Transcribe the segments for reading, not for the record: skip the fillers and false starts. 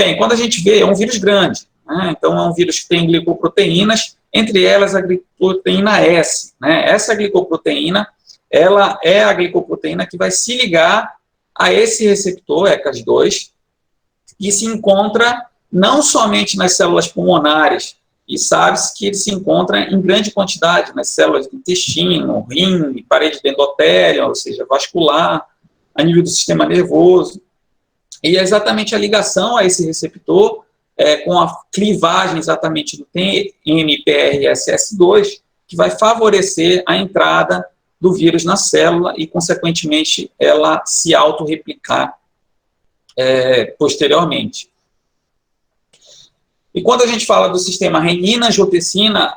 Bem, quando a gente vê, é um vírus grande, né? Então é um vírus que tem glicoproteínas, entre elas a glicoproteína S, né? Essa glicoproteína, ela é a glicoproteína que vai se ligar a esse receptor, ECAS2, que se encontra não somente nas células pulmonares, e sabe-se que ele se encontra em grande quantidade nas células do intestino, rim, parede do endotélio, ou seja, vascular, a nível do sistema nervoso. E é exatamente a ligação a esse receptor, com a clivagem exatamente do TMPRSS2, que vai favorecer a entrada do vírus na célula e, consequentemente, ela se autorreplicar posteriormente. E quando a gente fala do sistema renina-angiotensina,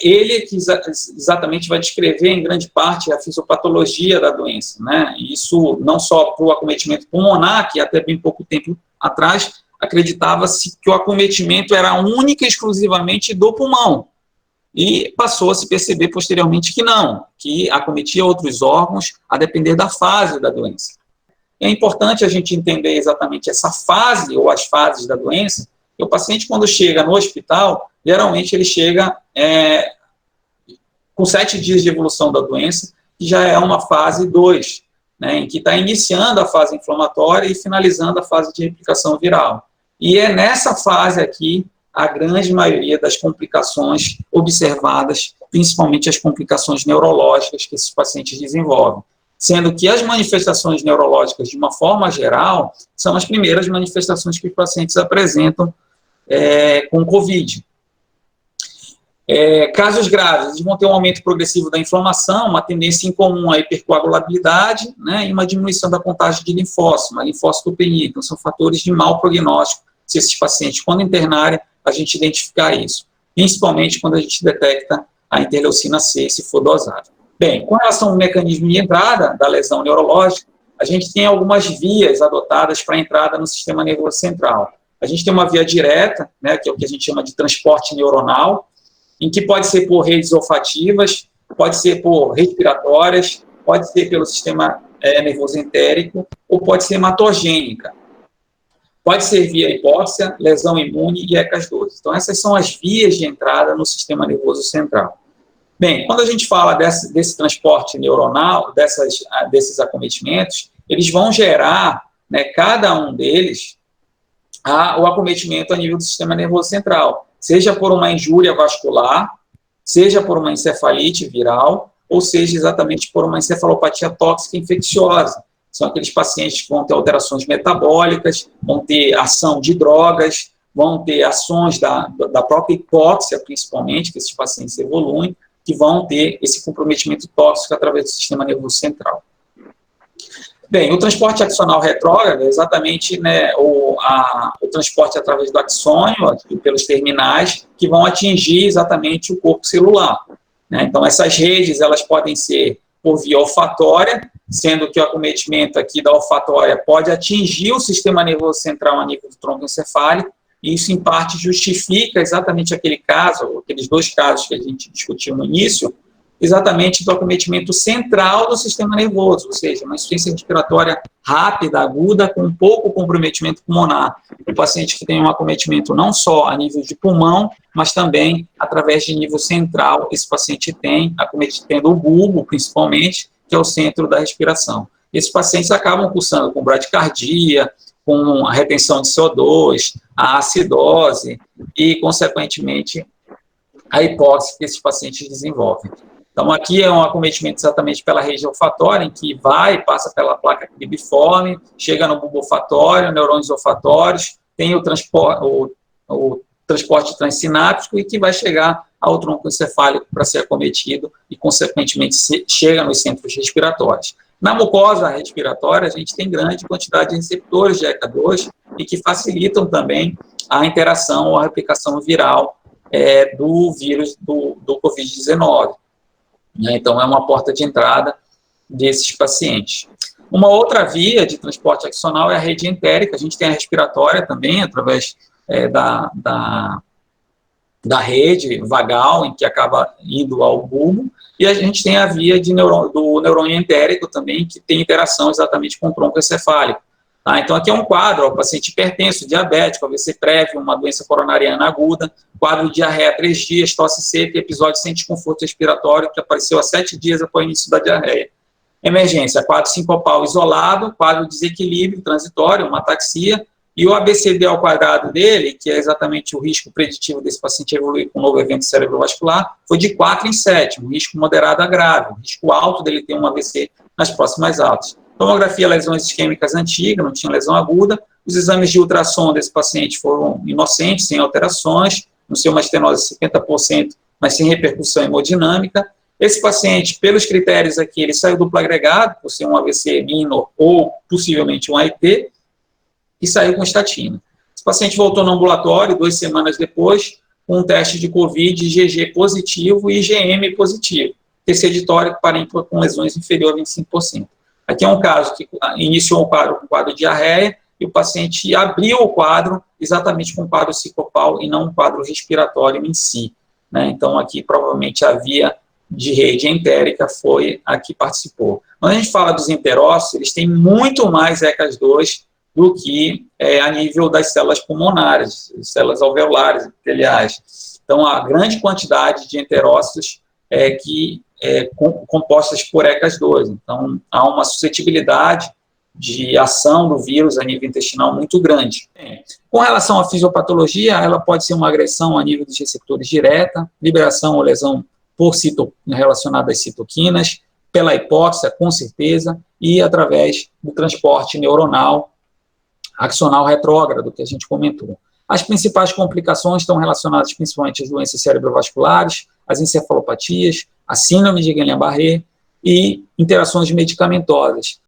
ele que exatamente vai descrever, em grande parte, a fisiopatologia da doença, né? Isso não só para o acometimento pulmonar, que até bem pouco tempo atrás acreditava-se que o acometimento era única e exclusivamente do pulmão. E passou a se perceber posteriormente que não, que acometia outros órgãos a depender da fase da doença. É importante a gente entender exatamente essa fase ou as fases da doença. O paciente, quando chega no hospital, geralmente ele chega com 7 dias de evolução da doença, que já é uma fase 2, né, em que está iniciando a fase inflamatória e finalizando a fase de replicação viral. E é nessa fase aqui a grande maioria das complicações observadas, principalmente as complicações neurológicas que esses pacientes desenvolvem. Sendo que as manifestações neurológicas, de uma forma geral, são as primeiras manifestações que os pacientes apresentam com COVID. Casos graves, eles vão ter um aumento progressivo da inflamação, uma tendência incomum à hipercoagulabilidade, né, e uma diminuição da contagem de linfócitos, uma linfocitopenia. Então, são fatores de mau prognóstico, se esses pacientes, quando internarem, a gente identificar isso, principalmente quando a gente detecta a interleucina C, se for dosada. Bem, com relação ao mecanismo de entrada da lesão neurológica, a gente tem algumas vias adotadas para a entrada no sistema nervoso central. A gente tem uma via direta, né, que é o que a gente chama de transporte neuronal, em que pode ser por redes olfativas, pode ser por respiratórias, pode ser pelo sistema nervoso entérico, ou pode ser hematogênica. Pode ser via hipóxia, lesão imune e ECAS2. Então, essas são as vias de entrada no sistema nervoso central. Bem, quando a gente fala desse transporte neuronal, desses acometimentos, eles vão gerar, né, cada um deles, o acometimento a nível do sistema nervoso central, seja por uma injúria vascular, seja por uma encefalite viral, ou seja, exatamente por uma encefalopatia tóxica infecciosa. São aqueles pacientes que vão ter alterações metabólicas, vão ter ação de drogas, vão ter ações da própria hipóxia, principalmente, que esses pacientes evoluem, que vão ter esse comprometimento tóxico através do sistema nervoso central. Bem, o transporte axonal retrógrado é exatamente, né, o transporte através do axônio, pelos terminais, que vão atingir exatamente o corpo celular, né? Então, essas redes, elas podem ser por via olfatória, sendo que o acometimento aqui da olfatória pode atingir o sistema nervoso central a nível do tronco encefálico, e isso, em parte, justifica exatamente aquele caso, aqueles 2 casos que a gente discutiu no início, exatamente do acometimento central do sistema nervoso, ou seja, uma insuficiência respiratória rápida, aguda, com pouco comprometimento pulmonar. O paciente que tem um acometimento não só a nível de pulmão, mas também através de nível central, esse paciente tem acometimento o bulbo, principalmente, que é o centro da respiração. Esses pacientes acabam cursando com bradicardia, com a retenção de CO2, a acidose e, consequentemente, a hipóxia que esses pacientes desenvolvem. Então, aqui é um acometimento exatamente pela rede olfatória, em que passa pela placa cribiforme, chega no bulbo olfatório, neurônios olfatórios, tem o transporte transsináptico e que vai chegar ao tronco encefálico para ser acometido e, consequentemente, chega nos centros respiratórios. Na mucosa respiratória, a gente tem grande quantidade de receptores de ECA2 e que facilitam também a interação ou a replicação viral do vírus do Covid-19. Então, é uma porta de entrada desses pacientes. Uma outra via de transporte axonal é a rede entérica. A gente tem a respiratória também, através da rede vagal, em que acaba indo ao bulbo, e a gente tem a via do neurônio entérico também, que tem interação exatamente com o tronco encefálico. Tá? Então, aqui é um quadro, o paciente hipertenso, diabético, AVC prévio, uma doença coronariana aguda, quadro de diarreia 3 dias, tosse seca, episódio sem desconforto respiratório, que apareceu há 7 dias após o início da diarreia. Emergência, quadro sincopal isolado, quadro de desequilíbrio transitório, uma ataxia, e o ABCD ao quadrado dele, que é exatamente o risco preditivo desse paciente evoluir com um novo evento cerebrovascular, foi de 4 em 7, um risco moderado a grave, um risco alto dele ter um AVC nas próximas altas. Tomografia, lesões isquêmicas antigas, não tinha lesão aguda. Os exames de ultrassom desse paciente foram inocentes, sem alterações, não sei, uma estenose de 50%, mas sem repercussão hemodinâmica. Esse paciente, pelos critérios aqui, ele saiu duplo agregado, por ser um AVC minor ou possivelmente um AIT, e saiu com estatina. Esse paciente voltou no ambulatório 2 semanas depois, com um teste de COVID IgG positivo e IgM positivo, TC de tórax parênquima com lesões inferior a 25%. Aqui é um caso que iniciou o quadro com quadro de diarreia, e o paciente abriu o quadro exatamente com quadro sincopal e não um quadro respiratório em si, né? Então, aqui provavelmente a via de rede entérica foi a que participou. Quando a gente fala dos enterócitos, eles têm muito mais ECAS2 do que a nível das células pulmonares, células alveolares, epiteliais. Então, a grande quantidade de enterócitos compostas por ECAS2. Então, há uma suscetibilidade de ação do vírus a nível intestinal muito grande. Com relação à fisiopatologia, ela pode ser uma agressão a nível dos receptores direta, liberação ou lesão por relacionada às citoquinas, pela hipóxia, com certeza, e através do transporte neuronal, axonal retrógrado, que a gente comentou. As principais complicações estão relacionadas principalmente às doenças cerebrovasculares, às encefalopatias, a síndrome de Guillain-Barré e interações medicamentosas.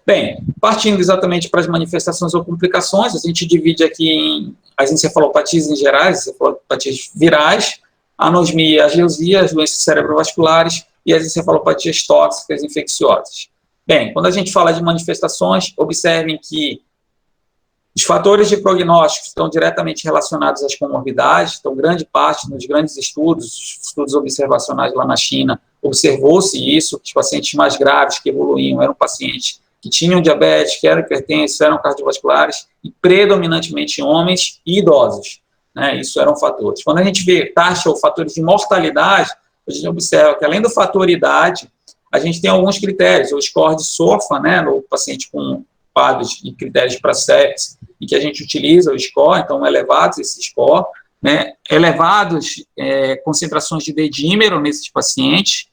Bem, partindo exatamente para as manifestações ou complicações, a gente divide aqui em as encefalopatias em geral, as encefalopatias virais, a anosmia, a ageusia, as doenças cerebrovasculares e as encefalopatias tóxicas infecciosas. Bem, quando a gente fala de manifestações, observem que os fatores de prognóstico estão diretamente relacionados às comorbidades, então grande parte nos grandes estudos observacionais lá na China, observou-se isso, que os pacientes mais graves que evoluíam eram pacientes que tinham diabetes, que eram hipertensos, eram cardiovasculares, e predominantemente homens e idosos, né? Isso eram fatores. Quando a gente vê taxa ou fatores de mortalidade, a gente observa que além do fator idade, a gente tem alguns critérios, o score de SOFA, né, no paciente com quadros e critérios para sepsis, em que a gente utiliza o score, então elevados esse score, né, elevados concentrações de D-dímero nesses pacientes,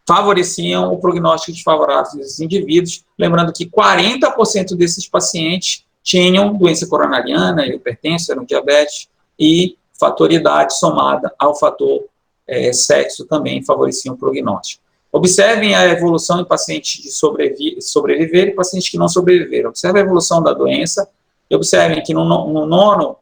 favoreciam o prognóstico desfavorável desses indivíduos, lembrando que 40% desses pacientes tinham doença coronariana, hipertensão, eram diabetes, e fator idade somada ao fator sexo também favoreciam o prognóstico. Observem a evolução em pacientes de sobreviver e pacientes que não sobreviveram. Observem a evolução da doença e observem que no nono,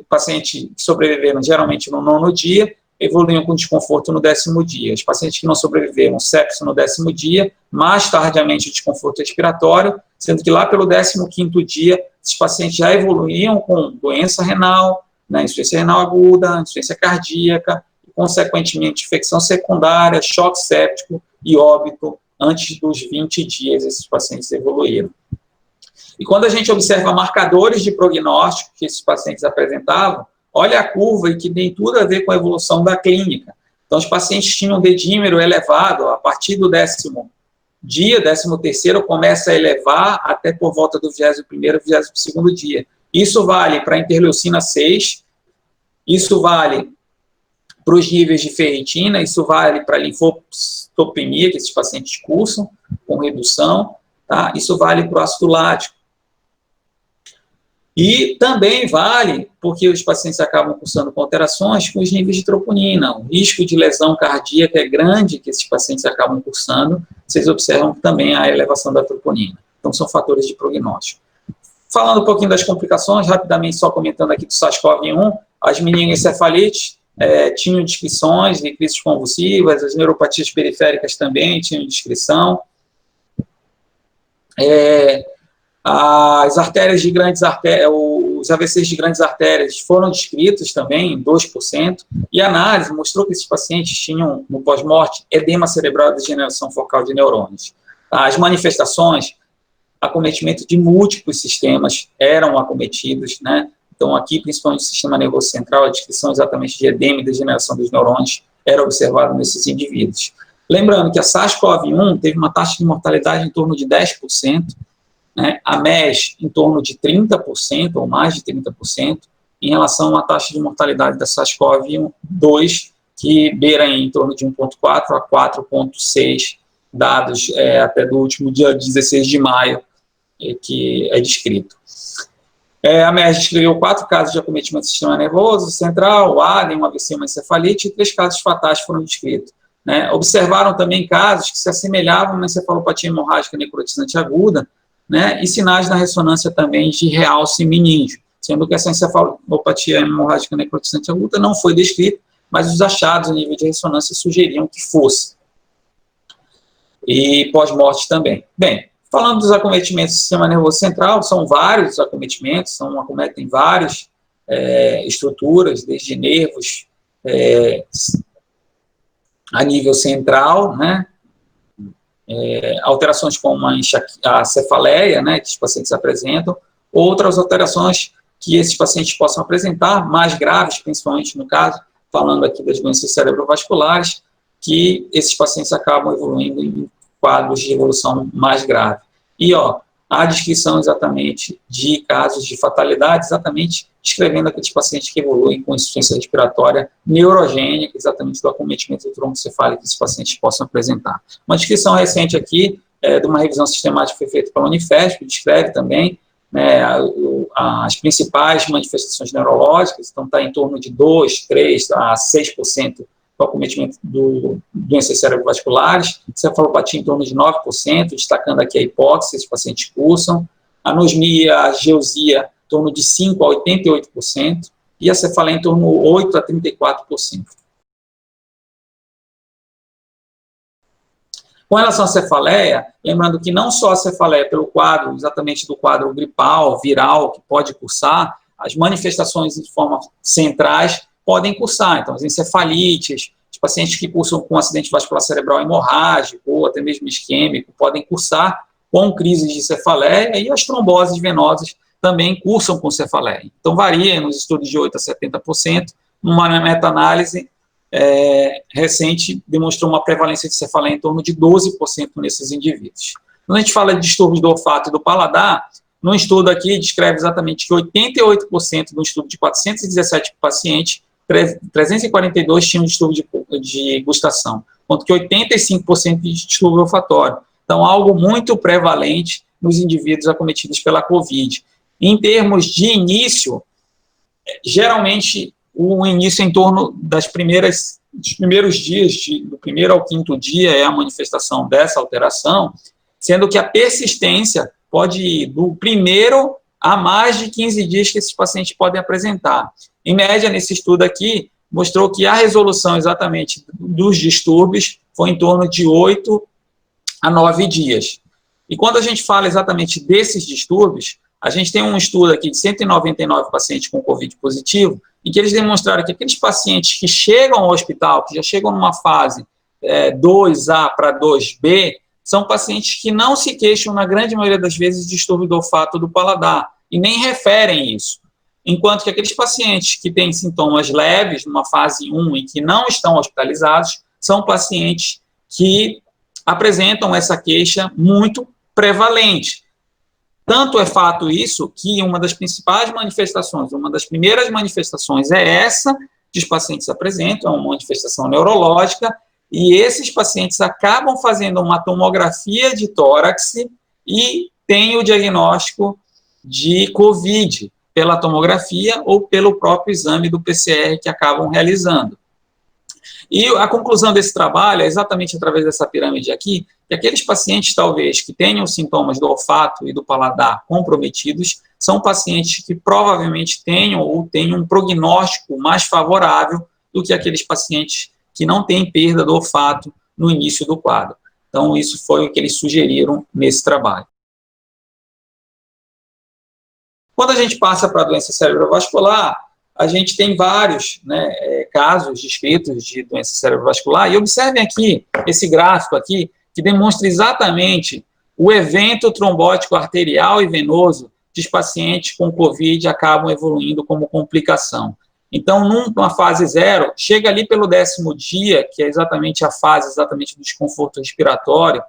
pacientes que sobreviveram geralmente no 9º dia, evoluíam com desconforto no 10º dia. Os pacientes que não sobreviveram, sepsis no 10º dia, mais tardiamente desconforto respiratório, sendo que lá pelo 15º dia, esses pacientes já evoluíam com doença renal, né, insuficiência renal aguda, insuficiência cardíaca, e, consequentemente, infecção secundária, choque séptico e óbito. Antes dos 20 dias, esses pacientes evoluíram. E quando a gente observa marcadores de prognóstico que esses pacientes apresentavam, olha a curva e que tem tudo a ver com a evolução da clínica. Então, os pacientes tinham D-dímero elevado a partir do 10º dia, 13º começa a elevar até por volta do 21º, 22º dia. Isso vale para a interleucina 6, isso vale para os níveis de ferritina, isso vale para a linfopenia, que esses pacientes cursam com redução, tá? Isso vale para o ácido lático. E também vale porque os pacientes acabam cursando com alterações com os níveis de troponina. O risco de lesão cardíaca é grande que esses pacientes acabam cursando. Vocês observam também a elevação da troponina. Então, são fatores de prognóstico. Falando um pouquinho das complicações, rapidamente só comentando aqui do SARS-CoV-1, as meningoencefalites tinham descrições de crises convulsivas, as neuropatias periféricas também tinham descrição. As artérias de grandes artérias, os AVCs de grandes artérias foram descritos também em 2%, e a análise mostrou que esses pacientes tinham, no pós-morte, edema cerebral e degeneração focal de neurônios. As manifestações, acometimento de múltiplos sistemas eram acometidos, né? Então, aqui, principalmente o sistema nervoso central, a descrição exatamente de edema e degeneração dos neurônios era observada nesses indivíduos. Lembrando que a SARS-CoV-1 teve uma taxa de mortalidade em torno de 10%, né? A MERS em torno de 30%, ou mais de 30%, em relação à taxa de mortalidade da SARS-CoV-2, que beira em torno de 1,4 a 4,6, dados até do último dia 16 de maio, que é descrito. A MERS descreveu 4 casos de acometimento do sistema nervoso central, ADEM, um AVC, uma encefalite, e 3 casos fatais foram descritos. Né? Observaram também casos que se assemelhavam a uma encefalopatia hemorrágica necrotizante aguda, né? E sinais na ressonância também de realce meníngeo, sendo que essa encefalopatia hemorrágica necrotizante aguda não foi descrita, mas os achados a nível de ressonância sugeriam que fosse. E pós-morte também. Bem, falando dos acometimentos do sistema nervoso central, são vários acometimentos, acometem várias estruturas, desde nervos a nível central, né? Alterações como a cefaleia, né, que os pacientes apresentam, outras alterações que esses pacientes possam apresentar, mais graves, principalmente no caso, falando aqui das doenças cerebrovasculares, que esses pacientes acabam evoluindo em quadros de evolução mais grave. E, a descrição exatamente de casos de fatalidade, exatamente descrevendo aqueles pacientes que evoluem com insuficiência respiratória neurogênica, exatamente do acometimento trombocefálico que esses pacientes possam apresentar. Uma descrição recente aqui, de uma revisão sistemática que foi feita pela Unifesp, descreve também, né, as principais manifestações neurológicas, então está em torno de 2, 3 a 6% do acometimento de doenças cerebrovasculares, cefalopatia em torno de 9%, destacando aqui a hipóxia, esses pacientes cursam, anosmia, ageusia, em torno de 5% a 88%, e a cefaleia em torno de 8% a 34%. Com relação à cefaleia, lembrando que não só a cefaleia pelo quadro, exatamente do quadro gripal, viral, que pode cursar, as manifestações de forma centrais podem cursar. Então, as encefalites, os pacientes que cursam com acidente vascular cerebral hemorrágico ou até mesmo isquêmico podem cursar com crises de cefaleia, e as tromboses venosas também cursam com cefaleia. Então, varia nos estudos de 8% a 70%. Numa meta-análise recente, demonstrou uma prevalência de cefaleia em torno de 12% nesses indivíduos. Quando a gente fala de distúrbios do olfato e do paladar, no estudo aqui descreve exatamente que 88% do estudo de 417 pacientes, 342 tinham distúrbio de gustação, enquanto que 85% de distúrbio olfatório. Então, algo muito prevalente nos indivíduos acometidos pela COVID. Em termos de início, geralmente o início em torno dos primeiros dias, do primeiro ao quinto dia, é a manifestação dessa alteração, sendo que a persistência pode ir do primeiro a mais de 15 dias que esses pacientes podem apresentar. Em média, nesse estudo aqui, mostrou que a resolução exatamente dos distúrbios foi em torno de 8 a 9 dias. E quando a gente fala exatamente desses distúrbios, a gente tem um estudo aqui de 199 pacientes com COVID positivo, em que eles demonstraram que aqueles pacientes que chegam ao hospital, que já chegam numa fase 2A para 2B, são pacientes que não se queixam, na grande maioria das vezes, de distúrbio do olfato do paladar, e nem referem isso. Enquanto que aqueles pacientes que têm sintomas leves, numa fase 1, e que não estão hospitalizados, são pacientes que apresentam essa queixa muito prevalente. Tanto é fato isso que uma das principais manifestações, uma das primeiras manifestações é essa que os pacientes apresentam, é uma manifestação neurológica, e esses pacientes acabam fazendo uma tomografia de tórax e têm o diagnóstico de COVID pela tomografia ou pelo próprio exame do PCR que acabam realizando. E a conclusão desse trabalho é exatamente através dessa pirâmide aqui, que aqueles pacientes, talvez, que tenham sintomas do olfato e do paladar comprometidos, são pacientes que provavelmente tenham um prognóstico mais favorável do que aqueles pacientes que não têm perda do olfato no início do quadro. Então, isso foi o que eles sugeriram nesse trabalho. Quando a gente passa para a doença cerebrovascular, a gente tem vários casos descritos de doença cerebrovascular, e observem aqui, esse gráfico aqui, que demonstra exatamente o evento trombótico arterial e venoso que os pacientes com COVID acabam evoluindo como complicação. Então, numa fase 0, chega ali pelo 10º dia, que é exatamente a fase do desconforto respiratório,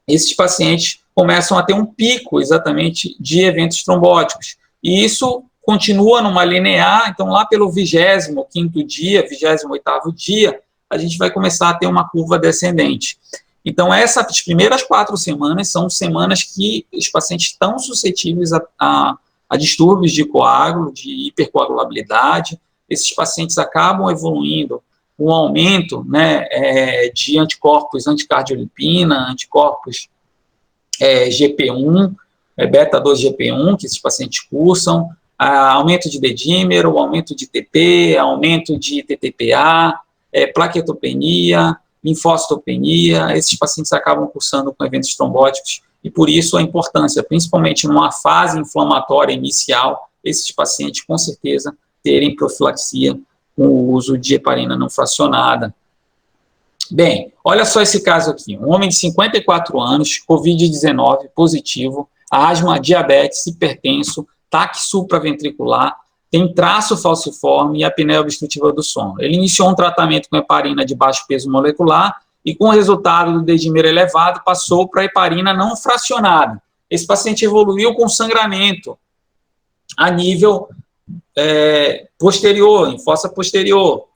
esses pacientes começam a ter um pico exatamente de eventos trombóticos. E isso continua numa linear, então lá pelo 25º dia, 28º dia, a gente vai começar a ter uma curva descendente. Então, essas primeiras 4 semanas são semanas que os pacientes estão suscetíveis a distúrbios de coágulo, de hipercoagulabilidade. Esses pacientes acabam evoluindo um aumento, né, de anticorpos anticardiolipina, anticorpos GP1, beta-2-GP1, que esses pacientes cursam, aumento de dedímero, aumento de TP, aumento de TTPA, plaquetopenia, linfocitopenia. Esses pacientes acabam cursando com eventos trombóticos e, por isso, a importância, principalmente numa fase inflamatória inicial, esses pacientes, com certeza, terem profilaxia com o uso de heparina não fracionada. Bem, olha só esse caso aqui. Um homem de 54 anos, COVID-19 positivo, asma, diabetes, hipertenso, taque supraventricular, tem traço falciforme e apneia obstrutiva do sono. Ele iniciou um tratamento com heparina de baixo peso molecular e, com o resultado do dedímero elevado, passou para heparina não fracionada. Esse paciente evoluiu com sangramento a nível posterior, em fossa posterior.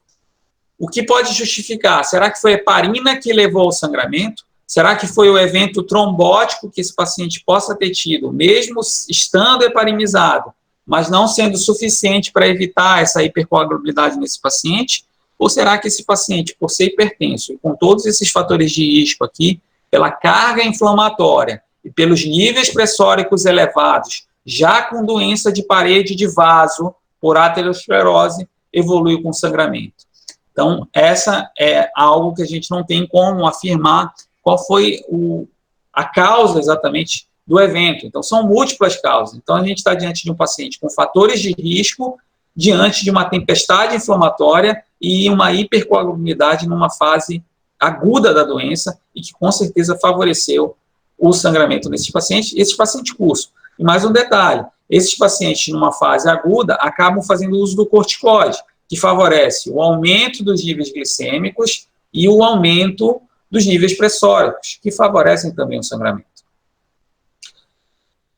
O que pode justificar? Será que foi a heparina que levou ao sangramento? Será que foi o evento trombótico que esse paciente possa ter tido, mesmo estando heparinizado, mas não sendo suficiente para evitar essa hipercoagulabilidade nesse paciente? Ou será que esse paciente, por ser hipertenso, e com todos esses fatores de risco aqui, pela carga inflamatória e pelos níveis pressóricos elevados, já com doença de parede de vaso por aterosclerose, evoluiu com sangramento? Então, essa é algo que a gente não tem como afirmar qual foi a causa exatamente do evento. Então, são múltiplas causas. Então, a gente está diante de um paciente com fatores de risco, diante de uma tempestade inflamatória e uma hipercoagulabilidade numa fase aguda da doença e que, com certeza, favoreceu o sangramento nesses pacientes. Esses pacientes cursam. E mais um detalhe, esses pacientes, numa fase aguda, acabam fazendo uso do corticoide, que favorece o aumento dos níveis glicêmicos e o aumento dos níveis pressóricos, que favorecem também o sangramento.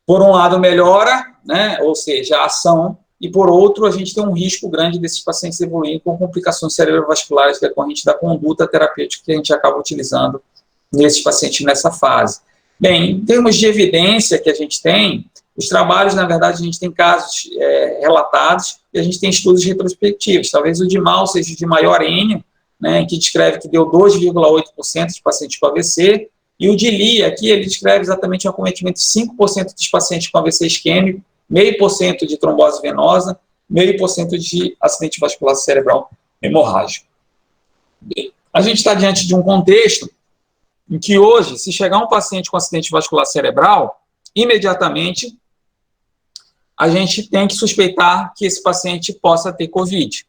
Por um lado, melhora, né, ou seja, a ação, e por outro, a gente tem um risco grande desses pacientes evoluírem com complicações cerebrovasculares decorrentes da conduta terapêutica que a gente acaba utilizando nesses pacientes nessa fase. Bem, em termos de evidência que a gente tem, os trabalhos, na verdade, a gente tem casos relatados e a gente tem estudos retrospectivos. Talvez o de Mal seja de maior N, né, que descreve que deu 2,8% de pacientes com AVC, e o de Lee, aqui, ele descreve exatamente o acometimento de 5% dos pacientes com AVC isquêmico, 0,5% de trombose venosa, 0,5% de acidente vascular cerebral hemorrágico. A gente está diante de um contexto em que hoje, se chegar um paciente com acidente vascular cerebral, imediatamente a gente tem que suspeitar que esse paciente possa ter COVID.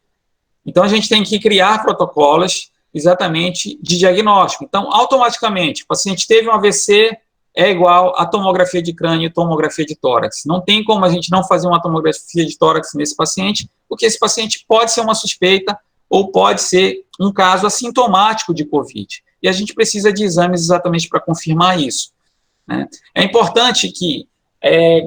Então, a gente tem que criar protocolos exatamente de diagnóstico. Então, automaticamente, o paciente teve um AVC, é igual a tomografia de crânio e tomografia de tórax. Não tem como a gente não fazer uma tomografia de tórax nesse paciente, porque esse paciente pode ser uma suspeita ou pode ser um caso assintomático de COVID. E a gente precisa de exames exatamente para confirmar isso, né? É importante que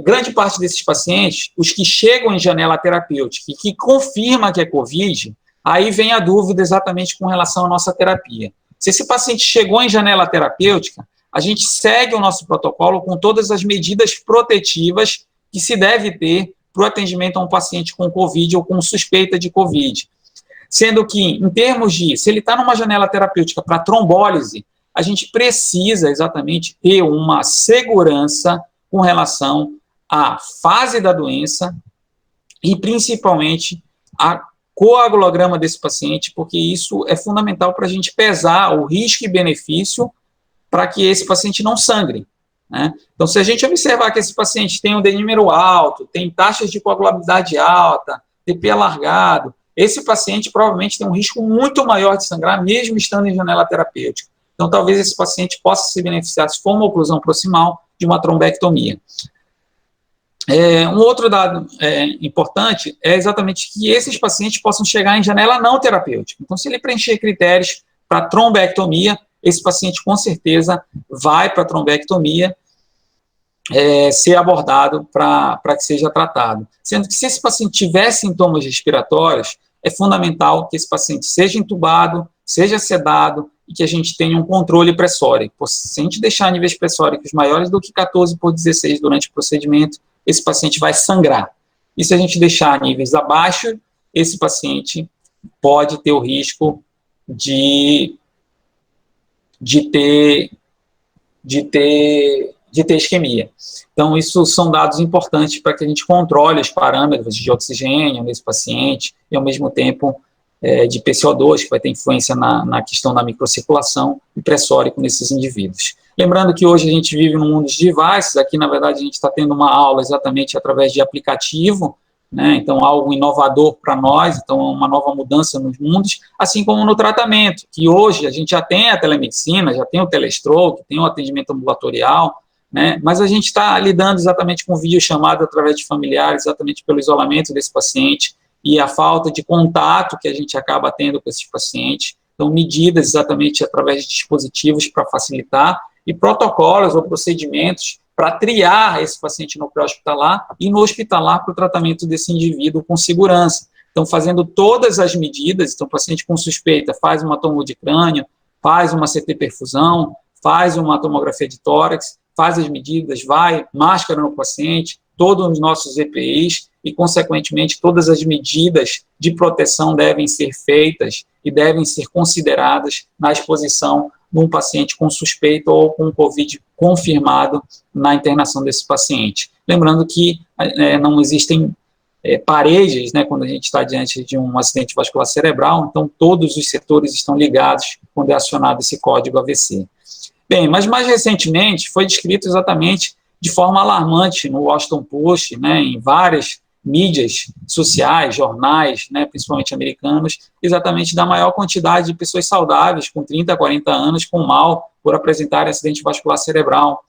grande parte desses pacientes, os que chegam em janela terapêutica e que confirma que é COVID, aí vem a dúvida exatamente com relação à nossa terapia. Se esse paciente chegou em janela terapêutica, a gente segue o nosso protocolo com todas as medidas protetivas que se deve ter para o atendimento a um paciente com COVID ou com suspeita de COVID. Sendo que, em termos de, se ele está numa janela terapêutica para trombólise, a gente precisa exatamente ter uma segurança com relação à fase da doença e, principalmente, a coagulograma desse paciente, porque isso é fundamental para a gente pesar o risco e benefício para que esse paciente não sangre, né? Então, se a gente observar que esse paciente tem um dedímero alto, tem taxas de coagulabilidade alta, TP alargado, esse paciente provavelmente tem um risco muito maior de sangrar, mesmo estando em janela terapêutica. Então, talvez esse paciente possa se beneficiar, se for uma oclusão proximal, de uma trombectomia. Um outro dado importante é exatamente que esses pacientes possam chegar em janela não terapêutica. Então, se ele preencher critérios para trombectomia, esse paciente com certeza vai para a trombectomia ser abordado para que seja tratado. Sendo que se esse paciente tiver sintomas respiratórios, é fundamental que esse paciente seja intubado, seja sedado e que a gente tenha um controle pressórico. Se a gente deixar níveis pressóricos maiores do que 14/16 durante o procedimento, esse paciente vai sangrar. E se a gente deixar níveis abaixo, esse paciente pode ter o risco de ter isquemia. Então, isso são dados importantes para que a gente controle os parâmetros de oxigênio nesse paciente e, ao mesmo tempo, de PCO2, que vai ter influência na questão da microcirculação e pressórico nesses indivíduos. Lembrando que hoje a gente vive no mundo dos devices, aqui, na verdade, a gente está tendo uma aula exatamente através de aplicativo, né? Então, algo inovador para nós, então, uma nova mudança nos mundos, assim como no tratamento, que hoje a gente já tem a telemedicina, já tem o telestroke, tem o atendimento ambulatorial, né? Mas a gente está lidando exatamente com videochamada através de familiares, exatamente pelo isolamento desse paciente e a falta de contato que a gente acaba tendo com esses pacientes. Então, medidas exatamente através de dispositivos para facilitar e protocolos ou procedimentos para triar esse paciente no pré-hospitalar e no hospitalar para o tratamento desse indivíduo com segurança. Então, fazendo todas as medidas, então, o paciente com suspeita faz uma tomo de crânio, faz uma CT perfusão, faz uma tomografia de tórax, faz as medidas, vai, máscara no paciente, todos os nossos EPIs e, consequentemente, todas as medidas de proteção devem ser feitas e devem ser consideradas na exposição de um paciente com suspeita ou com COVID confirmado na internação desse paciente. Lembrando que não existem paredes, né, quando a gente está diante de um acidente vascular cerebral, então todos os setores estão ligados quando é acionado esse código AVC. Bem, mas mais recentemente foi descrito exatamente de forma alarmante no Washington Post, né, em várias mídias sociais, jornais, né, principalmente americanos, exatamente da maior quantidade de pessoas saudáveis, com 30 a 40 anos, com mal por apresentarem acidente vascular cerebral,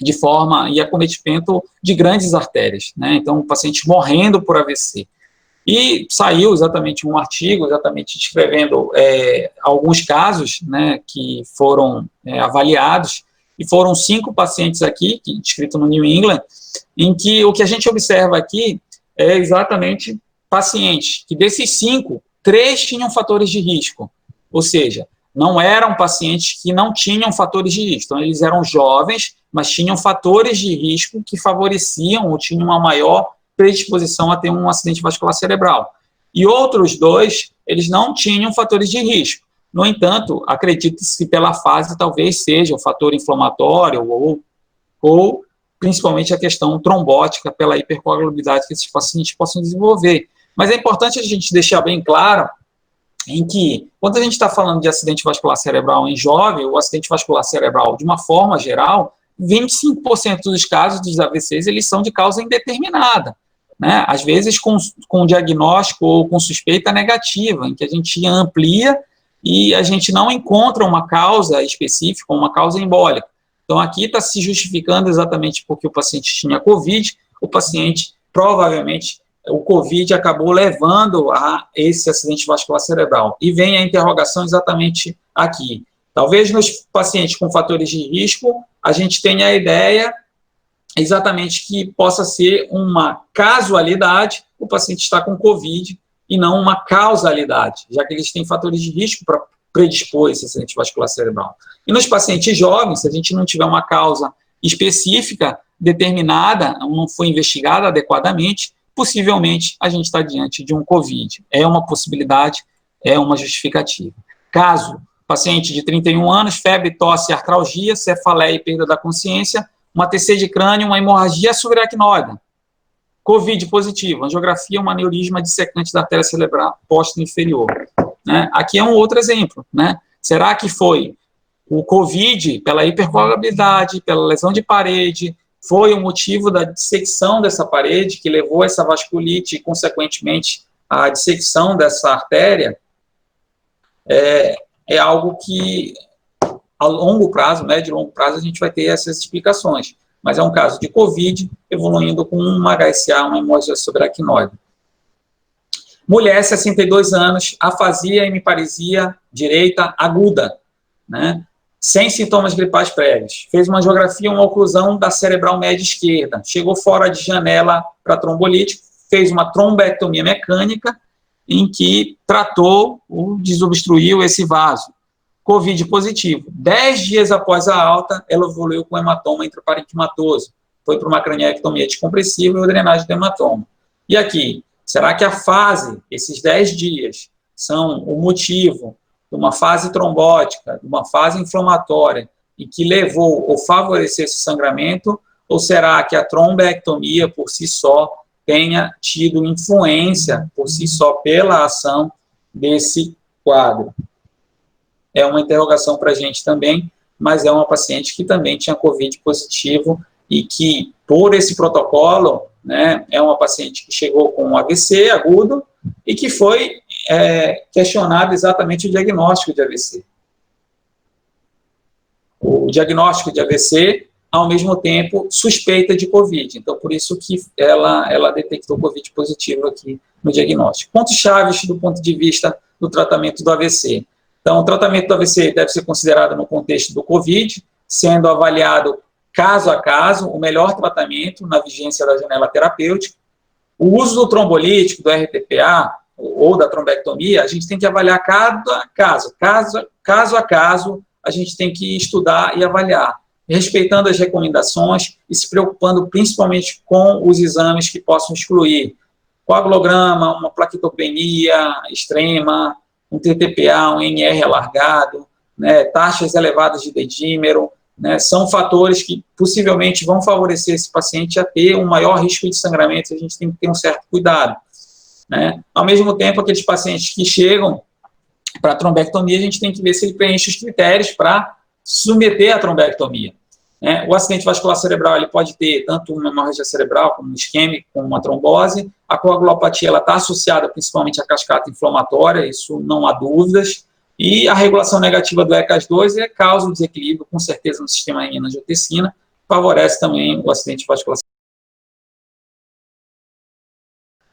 de forma e acometimento de grandes artérias, né, então pacientes morrendo por AVC. E saiu exatamente um artigo, exatamente descrevendo alguns casos, né, que foram avaliados, e foram 5 pacientes aqui, descrito no New England, em que o que a gente observa aqui é exatamente pacientes, que desses 5, 3 tinham fatores de risco, ou seja, não eram pacientes que não tinham fatores de risco, então eles eram jovens, mas tinham fatores de risco que favoreciam ou tinham uma maior predisposição a ter um acidente vascular cerebral. E outros 2, eles não tinham fatores de risco. No entanto, acredita-se que pela fase talvez seja o fator inflamatório ou principalmente a questão trombótica pela hipercoagulabilidade que esses pacientes possam desenvolver. Mas é importante a gente deixar bem claro em que, quando a gente está falando de acidente vascular cerebral em jovem, ou acidente vascular cerebral de uma forma geral, 25% dos casos dos AVCs, eles são de causa indeterminada, né? Às vezes com diagnóstico ou com suspeita negativa, em que a gente amplia e a gente não encontra uma causa específica, uma causa embólica. Então, aqui está se justificando exatamente porque o paciente tinha COVID, o paciente, provavelmente, o COVID acabou levando a esse acidente vascular cerebral. E vem a interrogação exatamente aqui. Talvez nos pacientes com fatores de risco, a gente tenha a ideia exatamente que possa ser uma casualidade o paciente estar com COVID e não uma causalidade, já que eles têm fatores de risco para predispor esse acidente vascular cerebral. E nos pacientes jovens, se a gente não tiver uma causa específica, determinada, não foi investigada adequadamente, possivelmente a gente está diante de um COVID. É uma possibilidade, é uma justificativa. Caso paciente de 31 anos, febre, tosse, artralgia, cefaleia e perda da consciência, uma TC de crânio, uma hemorragia subaracnoide, COVID positivo, angiografia, um aneurisma dissecante da artéria cerebral posta inferior. Né? Aqui é um outro exemplo. Né? Será que foi o COVID, pela hipercoagulabilidade, pela lesão de parede, foi o motivo da dissecção dessa parede que levou a essa vasculite e, consequentemente, a dissecção dessa artéria? É algo que a longo prazo, médio e longo prazo, a gente vai ter essas explicações. Mas é um caso de COVID evoluindo com uma HSA, uma hemorragia subaracnoide. Mulher, 62 anos, afasia e hemiparesia direita aguda, né? Sem sintomas gripais prévios. Fez uma angiografia, uma oclusão da cerebral média esquerda. Chegou fora de janela para trombolítico, fez uma trombectomia mecânica, em que tratou, desobstruiu esse vaso. COVID positivo. 10 dias após a alta, ela evoluiu com hematoma intraparenquimatoso. Foi para uma craniectomia descompressiva e drenagem do hematoma. E aqui, será que a fase, esses 10 dias, são o motivo de uma fase trombótica, de uma fase inflamatória, e que levou ou favoreceu esse sangramento, ou será que a trombectomia, por si só, tenha tido influência, por si só, pela ação desse quadro? É uma interrogação para a gente também, mas é uma paciente que também tinha COVID positivo e que, por esse protocolo, né, é uma paciente que chegou com um AVC agudo e que foi questionado exatamente o diagnóstico de AVC. O diagnóstico de AVC, ao mesmo tempo, suspeita de COVID. Então, por isso que ela detectou COVID positivo aqui no diagnóstico. Pontos chaves do ponto de vista do tratamento do AVC. Então, o tratamento do AVC deve ser considerado no contexto do COVID, sendo avaliado caso a caso o melhor tratamento na vigência da janela terapêutica. O uso do trombolítico, do RTPA, ou da trombectomia, a gente tem que avaliar cada caso. Caso a caso, a gente tem que estudar e avaliar, respeitando as recomendações e se preocupando principalmente com os exames que possam excluir coagulograma, uma plaquetopenia extrema, um TTPA, um NR alargado, né, taxas elevadas de dedímero, né, são fatores que possivelmente vão favorecer esse paciente a ter um maior risco de sangramento, a gente tem que ter um certo cuidado, né. Ao mesmo tempo, aqueles pacientes que chegam para a trombectomia, a gente tem que ver se ele preenche os critérios para submeter à trombectomia, né. O acidente vascular cerebral, ele pode ter tanto uma hemorragia cerebral, como um isquêmico, como uma trombose. A coagulopatia, ela está associada principalmente à cascata inflamatória, isso não há dúvidas. E a regulação negativa do ECAS2 causa um desequilíbrio, com certeza, no sistema renina-angiotensina, favorece também o acidente vascular.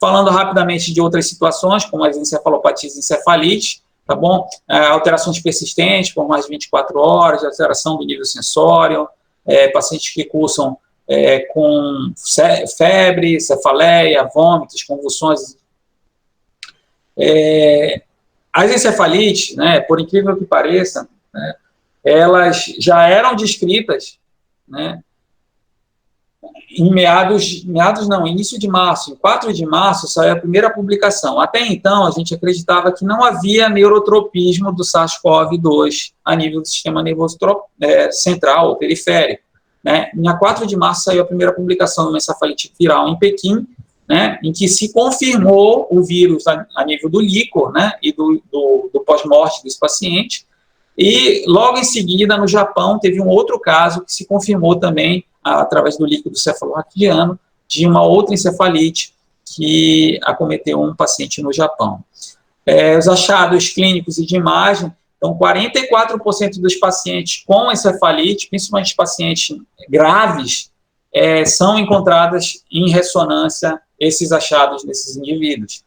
Falando rapidamente de outras situações, como as encefalopatias e encefalite, tá bom? Alterações persistentes por mais de 24 horas, alteração do nível sensório, pacientes que cursam com febre, cefaleia, vômitos, convulsões. As encefalites, né, por incrível que pareça, né, elas já eram descritas, né, início de março. Em 4 de março saiu a primeira publicação. Até então, a gente acreditava que não havia neurotropismo do SARS-CoV-2 a nível do sistema nervoso central ou periférico, né. Em 4 de março saiu a primeira publicação de uma encefalite viral em Pequim, né, em que se confirmou o vírus a nível do líquor, né, e do pós-morte desse paciente, e logo em seguida, no Japão, teve um outro caso que se confirmou também, através do líquido cefalorraquidiano, de uma outra encefalite que acometeu um paciente no Japão. Os achados clínicos e de imagem, então 44% dos pacientes com encefalite, principalmente pacientes graves, são encontradas em ressonância esses achados desses indivíduos.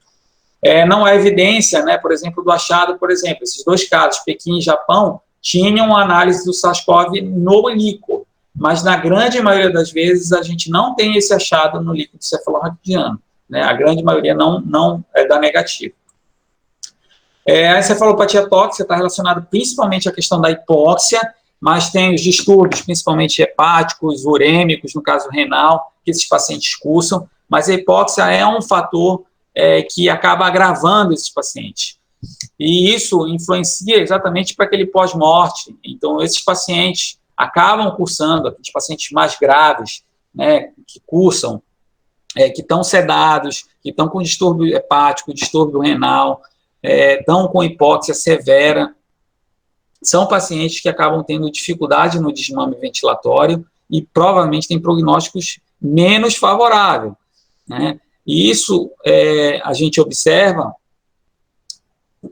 Não há evidência, né, por exemplo, do achado, por exemplo, esses 2 casos, Pequim e Japão, tinham análise do SARS-CoV no líquor, mas na grande maioria das vezes a gente não tem esse achado no líquido cefalorraquidiano, né, a grande maioria não dá negativo. A encefalopatia tóxica está relacionada principalmente à questão da hipóxia, mas tem os distúrbios, principalmente hepáticos, urêmicos, no caso renal, que esses pacientes cursam, mas a hipóxia é um fator que acaba agravando esses pacientes. E isso influencia exatamente para aquele pós-morte. Então, esses pacientes acabam cursando, aqueles pacientes mais graves, né, que cursam, que estão sedados, que estão com distúrbio hepático, distúrbio renal, estão com hipóxia severa, são pacientes que acabam tendo dificuldade no desmame ventilatório e provavelmente têm prognósticos menos favoráveis, né? E isso a gente observa,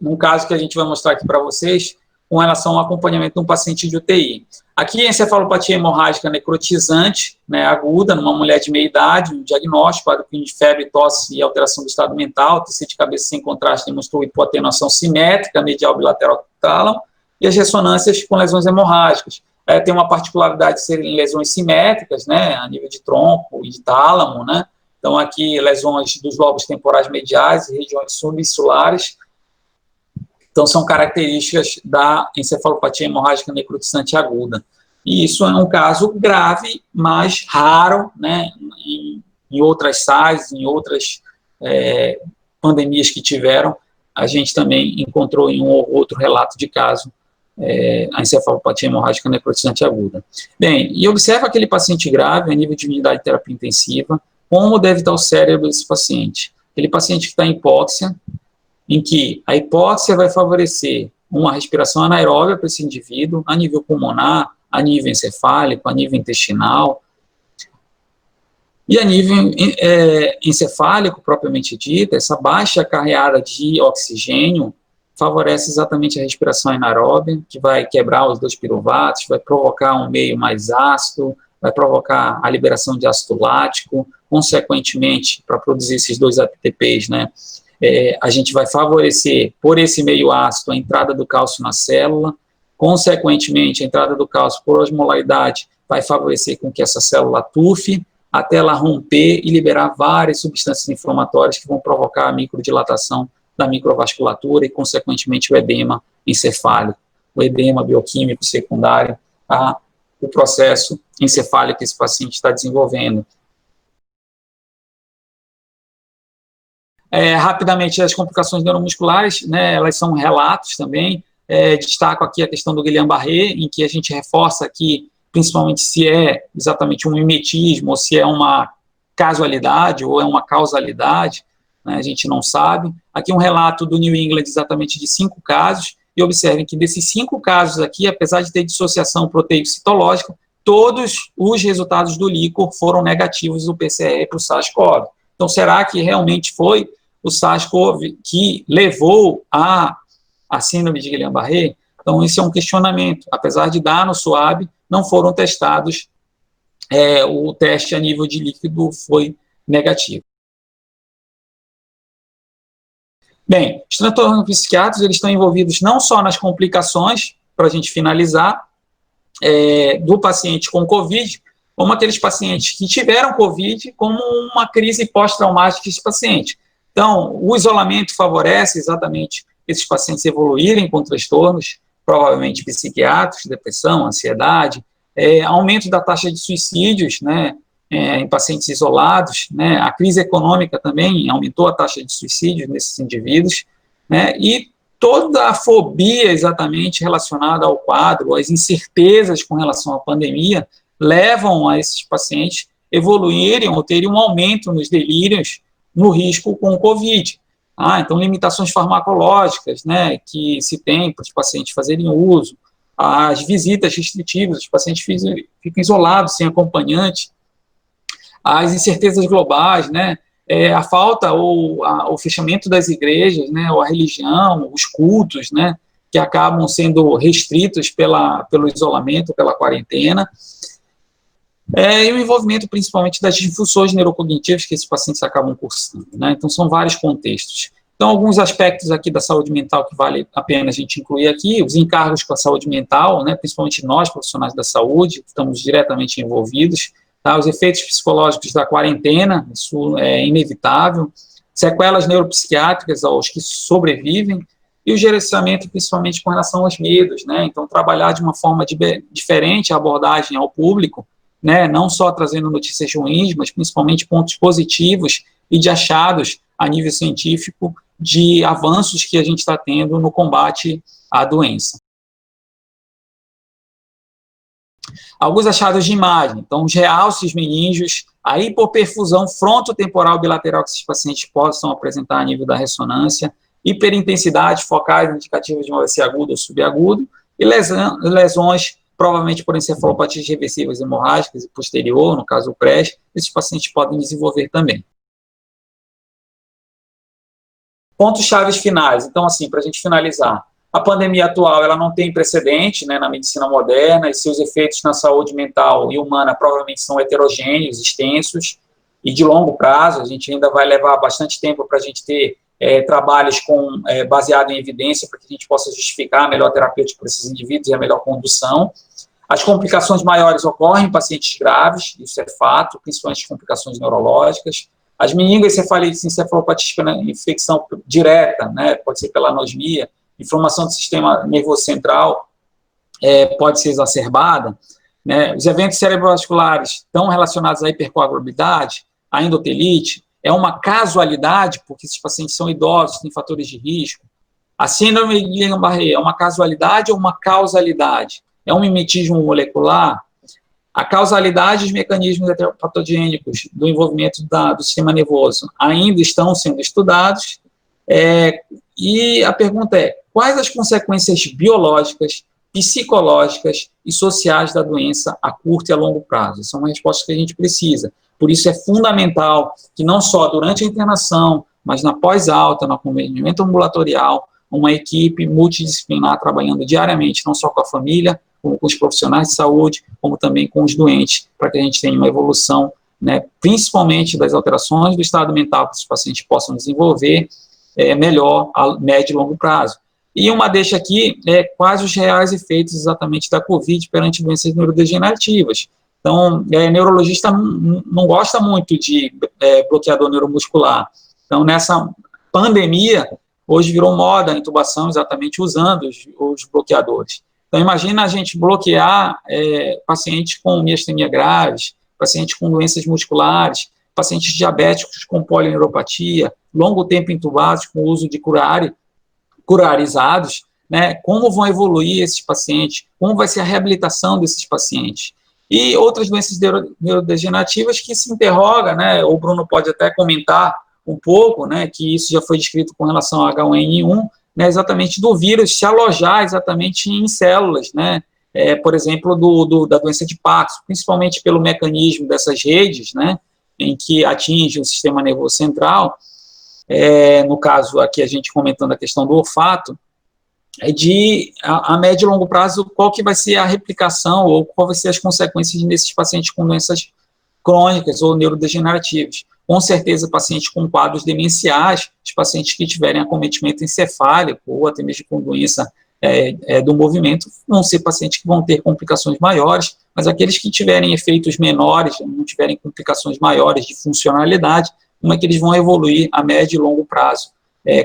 num caso que a gente vai mostrar aqui para vocês, com relação ao acompanhamento de um paciente de UTI. Aqui, a encefalopatia hemorrágica necrotizante, né, aguda, numa mulher de meia idade, um diagnóstico, quadro de febre, tosse e alteração do estado mental, tecido de cabeça sem contraste demonstrou hipoatenuação simétrica, medial bilateral do tálamo, e as ressonâncias com lesões hemorrágicas. Tem uma particularidade de serem lesões simétricas, né, a nível de tronco e de tálamo, né, então aqui lesões dos lobos temporais mediais e regiões subinsulares. Então, são características da encefalopatia hemorrágica necrotizante aguda. E isso é um caso grave, mas raro, né, em outras SARS, em outras pandemias que tiveram, a gente também encontrou em um ou outro relato de caso a encefalopatia hemorrágica necrotizante aguda. Bem, e observa aquele paciente grave a nível de unidade de terapia intensiva, como deve estar o cérebro desse paciente. Aquele paciente que está em hipóxia, em que a hipóxia vai favorecer uma respiração anaeróbica para esse indivíduo, a nível pulmonar, a nível encefálico, a nível intestinal, e a nível encefálico, propriamente dito, essa baixa carreada de oxigênio favorece exatamente a respiração anaeróbica, que vai quebrar os 2 piruvatos, vai provocar um meio mais ácido, vai provocar a liberação de ácido lático, consequentemente, para produzir esses 2 ATPs, né, a gente vai favorecer, por esse meio ácido, a entrada do cálcio na célula, consequentemente, a entrada do cálcio por osmolaridade vai favorecer com que essa célula tufe, até ela romper e liberar várias substâncias inflamatórias que vão provocar a microdilatação da microvasculatura e, consequentemente, o edema encefálico, o edema bioquímico secundário o processo encefálico que esse paciente está desenvolvendo. Rapidamente, as complicações neuromusculares, né, elas são relatos também. Destaco aqui a questão do Guillain-Barré, em que a gente reforça aqui, principalmente se é exatamente um mimetismo, ou se é uma casualidade, ou é uma causalidade, né, a gente não sabe. Aqui um relato do New England exatamente de 5 casos, e observem que desses 5 casos aqui, apesar de ter dissociação proteico-citológica, todos os resultados do líquor foram negativos do PCR para o SARS-CoV. Então, será que realmente foi o SARS-CoV que levou a síndrome de Guillain-Barré? Então, esse é um questionamento. Apesar de dar no SWAB, não foram testados, o teste a nível de líquido foi negativo. Bem, os transtornos psiquiátricos, eles estão envolvidos não só nas complicações, para a gente finalizar, do paciente com COVID, como aqueles pacientes que tiveram COVID, como uma crise pós-traumática desse paciente. Então, o isolamento favorece exatamente esses pacientes evoluírem com transtornos, provavelmente psiquiátricos, depressão, ansiedade, aumento da taxa de suicídios, né, em pacientes isolados, né, a crise econômica também aumentou a taxa de suicídio nesses indivíduos, né, e toda a fobia exatamente relacionada ao quadro, as incertezas com relação à pandemia, levam a esses pacientes evoluírem ou terem um aumento nos delírios no risco com o COVID. Então, limitações farmacológicas, né, que se tem para os pacientes fazerem uso, as visitas restritivas, os pacientes ficam isolados, sem acompanhante, as incertezas globais, né, a falta ou o fechamento das igrejas, né, ou a religião, os cultos, né, que acabam sendo restritos pelo isolamento, pela quarentena, e o envolvimento principalmente das disfunções neurocognitivas que esses pacientes acabam cursando, né? Então, são vários contextos. Então, alguns aspectos aqui da saúde mental que vale a pena a gente incluir aqui, os encargos com a saúde mental, né, principalmente nós, profissionais da saúde, que estamos diretamente envolvidos, tá? Os efeitos psicológicos da quarentena, isso é inevitável, sequelas neuropsiquiátricas aos que sobrevivem, e o gerenciamento principalmente com relação aos medos, né? Então, trabalhar de uma forma diferente a abordagem ao público, né, não só trazendo notícias ruins, mas principalmente pontos positivos e de achados a nível científico de avanços que a gente está tendo no combate à doença. Alguns achados de imagem, então os realces meníngeos, a hipoperfusão frontotemporal bilateral que esses pacientes possam apresentar a nível da ressonância, hiperintensidade focais indicativas de um AVC agudo ou subagudo, e lesões provavelmente por encefalopatias reversivas hemorrágicas e posterior, no caso o PRES, esses pacientes podem desenvolver também. Pontos chaves finais. Então, assim, para a gente finalizar, A pandemia atual, ela não tem precedente, né, na medicina moderna, e seus efeitos na saúde mental e humana provavelmente são heterogêneos, extensos, e de longo prazo. A gente ainda vai levar bastante tempo para a gente ter trabalhos baseados em evidência, para que a gente possa justificar a melhor terapêutica para esses indivíduos e a melhor condução. As complicações maiores ocorrem em pacientes graves, isso é fato, principalmente complicações neurológicas. As meningoencefalites, encefalopatia, infecção direta, né, pode ser pela anosmia, inflamação do sistema nervoso central pode ser exacerbada, né? Os eventos cerebrovasculares estão relacionados à hipercoagulabilidade, à endotelite, é uma casualidade, porque esses pacientes são idosos, têm fatores de risco. A síndrome de Guillain-Barré é uma casualidade ou uma causalidade? É um mimetismo molecular? A causalidade e os mecanismos patogênicos do envolvimento do sistema nervoso ainda estão sendo estudados, e a pergunta é, quais as consequências biológicas, psicológicas e sociais da doença a curto e a longo prazo? Essa é uma resposta que a gente precisa. Por isso é fundamental que não só durante a internação, mas na pós-alta, no acompanhamento ambulatorial, uma equipe multidisciplinar trabalhando diariamente, não só com a família, como com os profissionais de saúde, como também com os doentes, para que a gente tenha uma evolução, né, principalmente das alterações do estado mental que os pacientes possam desenvolver melhor a médio e longo prazo. E uma deixa aqui quais os reais efeitos exatamente da COVID perante doenças neurodegenerativas. Então, neurologista não gosta muito de bloqueador neuromuscular. Então, nessa pandemia, hoje virou moda a intubação exatamente usando os bloqueadores. Então, imagina a gente bloquear pacientes com miastenia graves, pacientes com doenças musculares, pacientes diabéticos com polineuropatia, longo tempo intubados com uso de curarizados, né? Como vão evoluir esses pacientes, como vai ser a reabilitação desses pacientes. E outras doenças neurodegenerativas que se interroga, né? O Bruno pode até comentar um pouco, né, que isso já foi descrito com relação ao H1N1, né, exatamente do vírus se alojar exatamente em células, né? Por exemplo, da doença de Parkinson, principalmente pelo mecanismo dessas redes, né, em que atinge o sistema nervoso central, no caso aqui a gente comentando a questão do olfato, a médio e longo prazo, qual que vai ser a replicação ou qual vai ser as consequências nesses pacientes com doenças crônicas ou neurodegenerativas. Com certeza, pacientes com quadros demenciais, os pacientes que tiverem acometimento encefálico ou até mesmo com doença do movimento, vão ser pacientes que vão ter complicações maiores, mas aqueles que tiverem efeitos menores, não tiverem complicações maiores de funcionalidade, como é que eles vão evoluir a médio e longo prazo,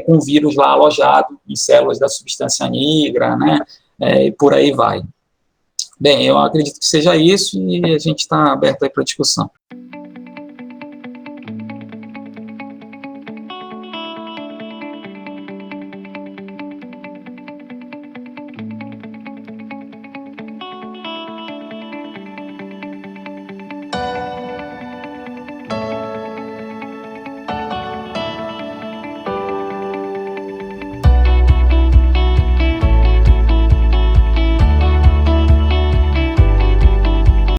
com o vírus lá alojado em células da substância nigra, né, e por aí vai. Bem, eu acredito que seja isso e a gente está aberto aí para discussão.